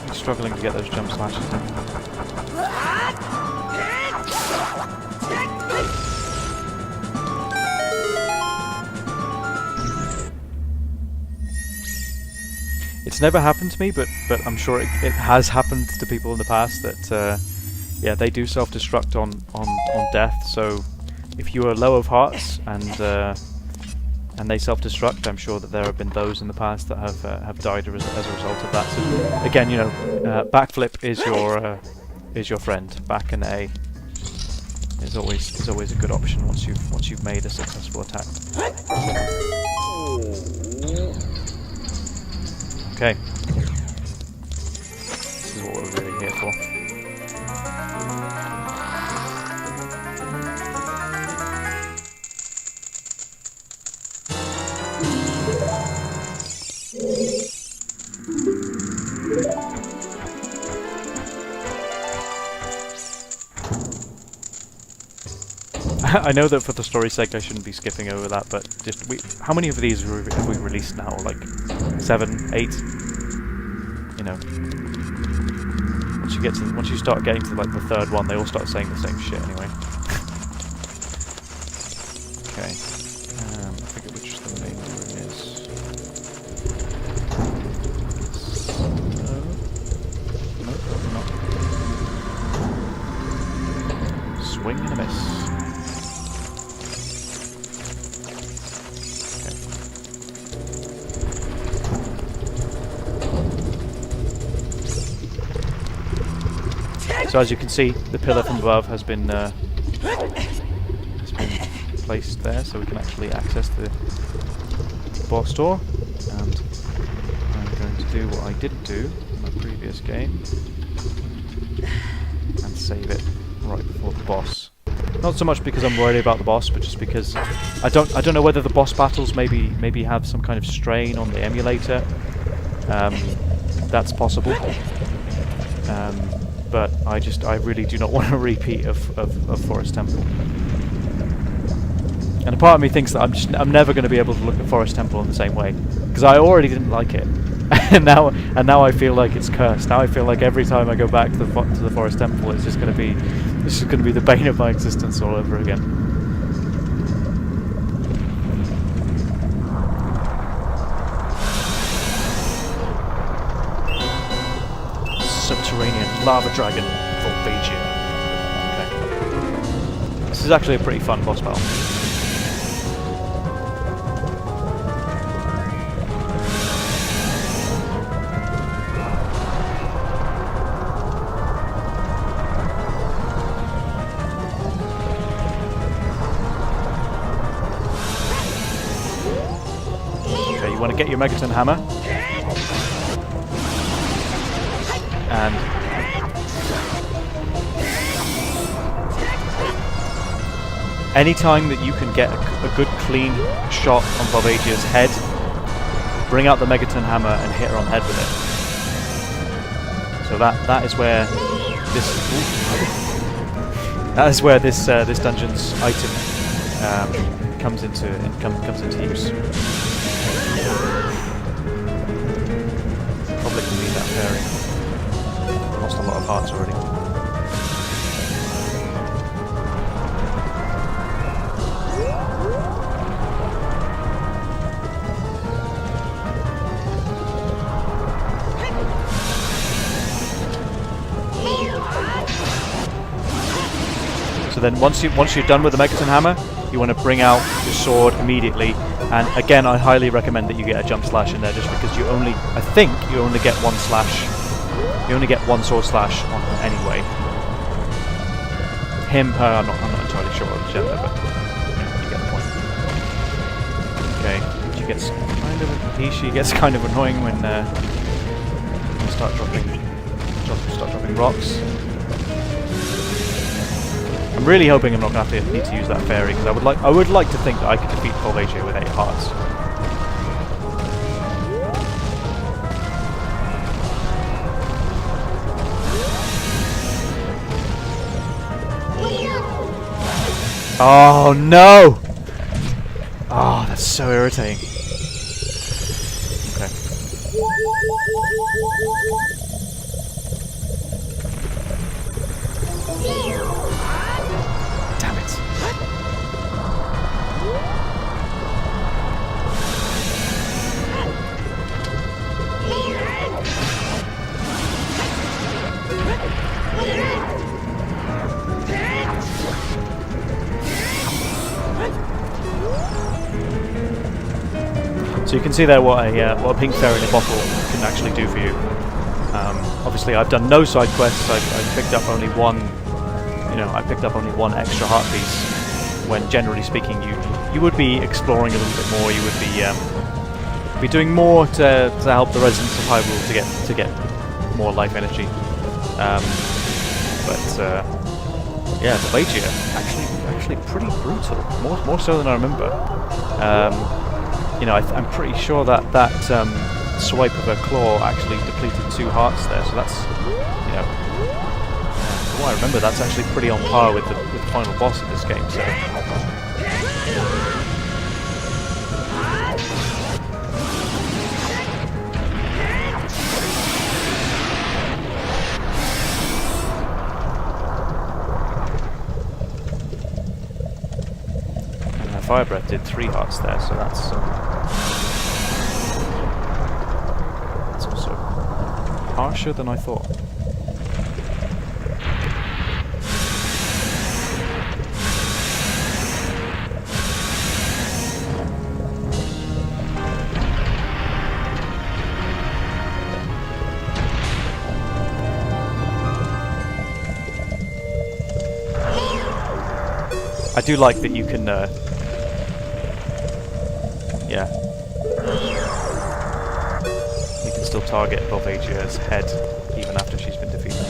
I'm struggling to get those jump slashes in. It's never happened to me, but I'm sure it has happened to people in the past that yeah, they do self-destruct on death. So if you are low of hearts and they self-destruct, I'm sure that there have been those in the past that have died as a result of that. So again, you know, backflip is your friend. Back and A is always a good option once you've made a successful attack. Okay, this is what we're really here for. I know that for the story's sake I shouldn't be skipping over that, but just how many of these have we released now? Like 7, 8? You know, once you start getting to like the third one, they all start saying the same shit anyway. Okay, I forget which the main room is. No, not. Swing and a miss. So as you can see, the pillar from above has been placed there, so we can actually access the boss door. And I'm going to do what I didn't do in my previous game and save it right before the boss. Not so much because I'm worried about the boss, but just because I don't know whether the boss battles maybe have some kind of strain on the emulator. That's possible. But I really do not want a repeat of Forest Temple. And a part of me thinks that I'm never going to be able to look at Forest Temple in the same way, because I already didn't like it, and now I feel like it's cursed. Now I feel like every time I go back to the Forest Temple, it's just going to be the bane of my existence all over again. Subterranean lava dragon Volvagia. Okay. This is actually a pretty fun boss battle. Okay, you want to get your Megaton hammer. And anytime that you can get a good clean shot on Volvagia's head, bring out the Megaton hammer and hit her on the head with it. So that is where this this dungeon's item comes into use. Probably can beat that fairy. Lost a lot of hearts already. So then once you're done with the Megaton hammer, you you want to bring out your sword immediately. And again, I highly recommend that you get a jump slash in there, just because you only, I think, you only get one slash. You only get one sword slash on him anyway. Him, her, I'm not entirely sure of the gender, but you get the point. Okay, she gets kind of annoying when you start dropping rocks. I'm really hoping I'm not going to need to use that fairy, because I would like to think that I could defeat Volvagia with 8 hearts. Oh no! Oh, that's so irritating. Okay. Damn it. So you can see there what a pink fairy in a bottle can actually do for you. Obviously, I've done no side quests. I've picked up only one. I picked up only one extra heart piece. When generally speaking, you would be exploring a little bit more. You would be doing more to help the residents of Hyrule to get more life energy. Yeah, Volvagia actually pretty brutal. More so than I remember. I'm pretty sure that swipe of her claw actually depleted 2 hearts there, so that's, from what I remember, that's actually pretty on par with the final boss of this game, so... And her fire breath did 3 hearts there, so that's also harsher than I thought. I do like that you can, yeah. You can still target Volvagia's head even after she's been defeated.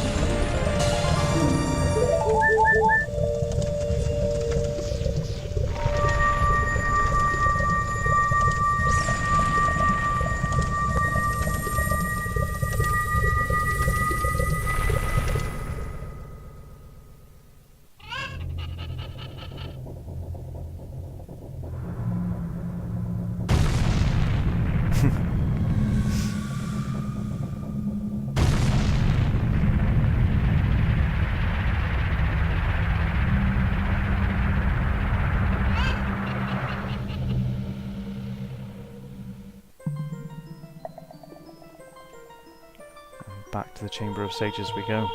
Back to the Chamber of Sages we go.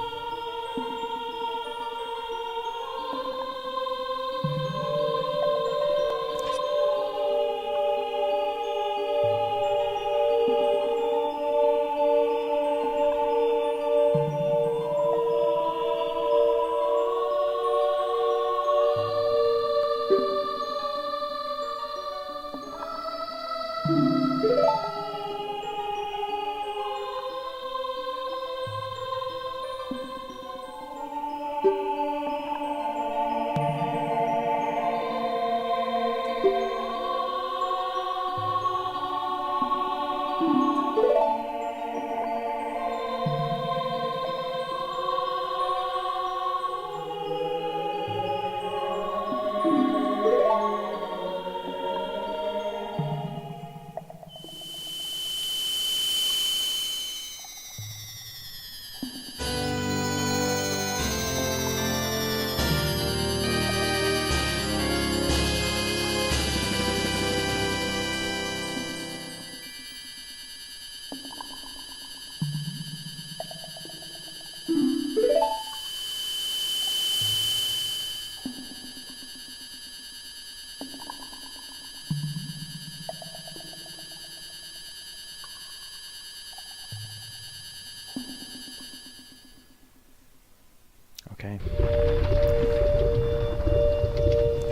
Okay.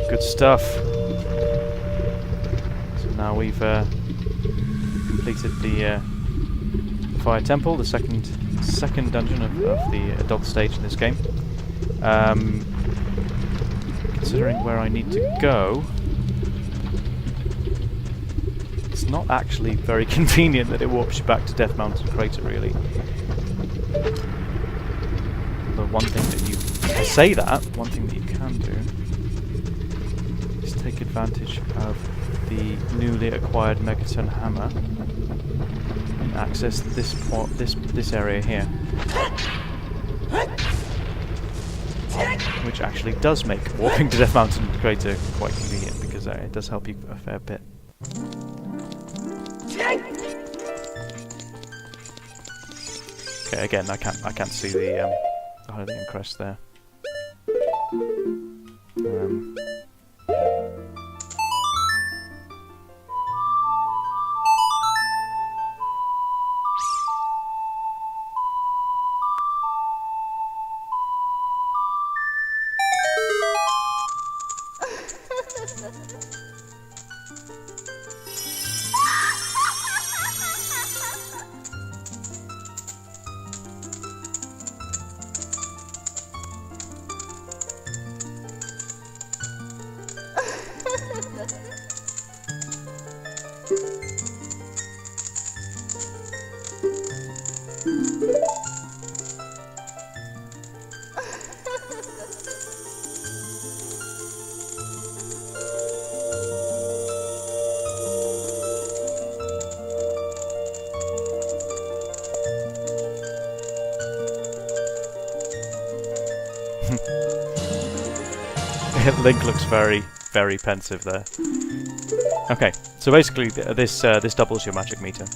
Good stuff. So now we've completed the Fire Temple, the second dungeon of the adult stage in this game. Considering where I need to go, it's not actually very convenient that it warps you back to Death Mountain Crater, really. But one thing that one thing that you can do is take advantage of the newly acquired Megaton Hammer and access this area here, which actually does make warping to Death Mountain Crater quite convenient, because it does help you a fair bit. Okay, again, I can't see the Hylian crest there. Link looks very, very pensive there. Okay, so basically this doubles your magic meter.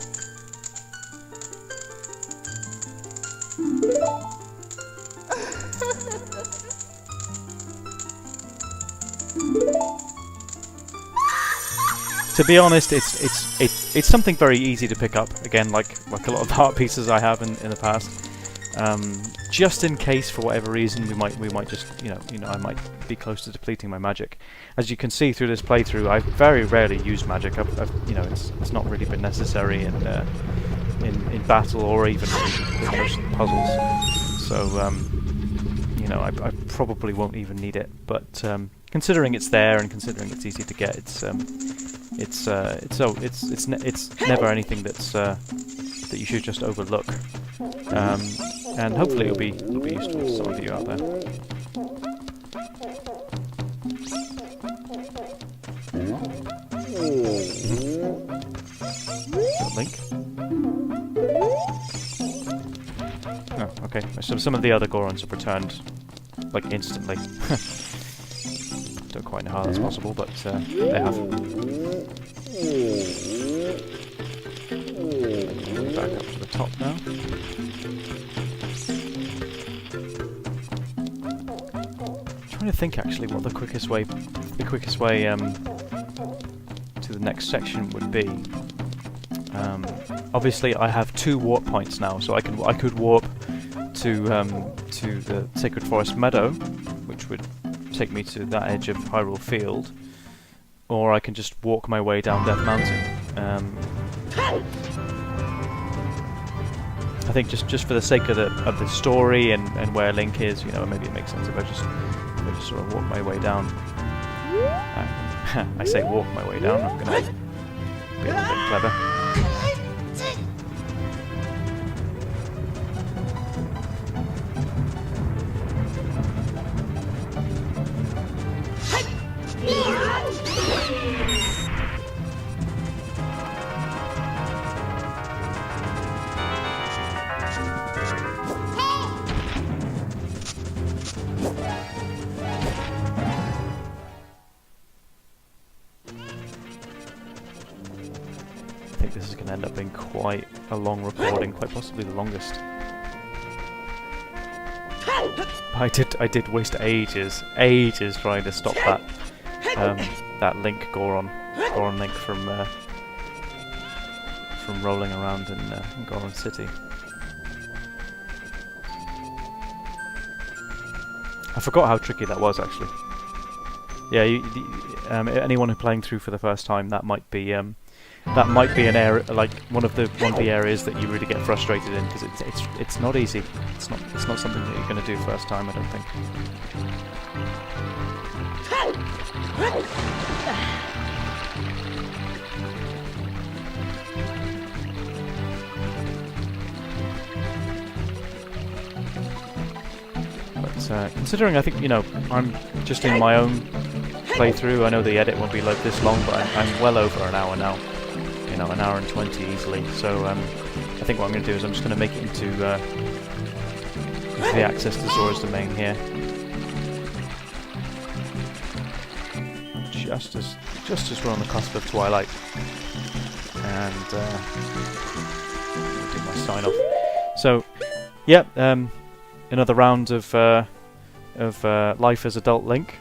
To be honest, it's something very easy to pick up. Again, like a lot of the heart pieces I have in the past. Just in case, for whatever reason, we might just I might be close to depleting my magic. As you can see through this playthrough, I very rarely use magic. It's not really been necessary in battle or even in most puzzles. So I probably won't even need it. But considering it's there and considering it's easy to get, it's never anything that you should just overlook. And hopefully it'll be useful to some of you out there. Link. Oh, okay. So some of the other Gorons have returned, like, instantly. Don't quite know how that's possible, but they have. Back up to the top now. Trying to think actually what the quickest way to the next section would be. Obviously, I have 2 warp points now, so I could warp to the Sacred Forest Meadow, which would take me to that edge of Hyrule Field, or I can just walk my way down Death Mountain. I think just for the sake of the story and where Link is, maybe it makes sense if I just sort of walk my way down. I say walk my way down. I'm gonna be a little bit clever. I think this is going to end up being quite a long recording, quite possibly the longest. I did waste ages trying to stop that Link Goron Link from rolling around in Goron City. I forgot how tricky that was actually. Yeah, anyone who's playing through for the first time, that might be an area, like one of the areas that you really get frustrated in, because it's not easy. It's not something that you're going to do first time, I don't think. But considering, I think, I'm just in my own playthrough. I know the edit won't be like this long, but I'm well over an hour now. An hour and 20 easily. So I think what I'm going to do is I'm just going to make it into the access to Zora's domain here. Just as we're on the cusp of Twilight, and I'll do my sign off. So, yeah, another round of life as adult Link.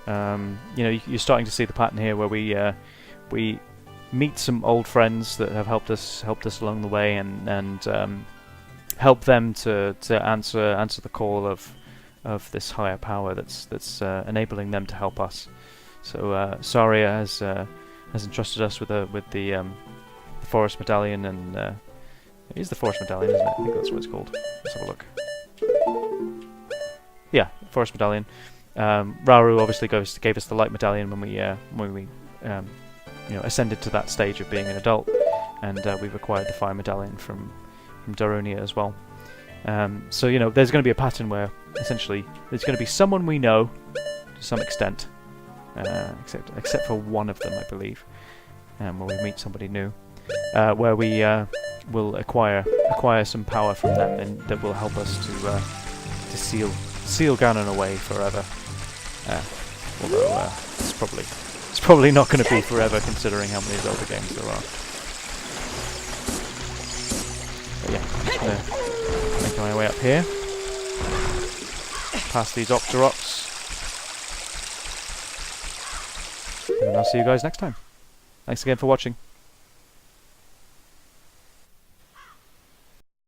You're starting to see the pattern here where we meet some old friends that have helped us along the way, and help them to answer the call of this higher power that's enabling them to help us. So Saria has entrusted us with the forest medallion, and it is the forest medallion, isn't it? I think that's what it's called. Let's have a look. Yeah, forest medallion. Rauru obviously gave us the light medallion when we ascended to that stage of being an adult, and we've acquired the fire medallion from Darunia as well. So there's going to be a pattern where essentially there's going to be someone we know to some extent, except for one of them, I believe, where we meet somebody new, where we will acquire some power from them, and that will help us to seal Ganon away forever. Although it's probably not going to be forever, considering how many Zelda games there are. But yeah, I'm just going to make my way up here, past these Octoroks, and I'll see you guys next time. Thanks again for watching.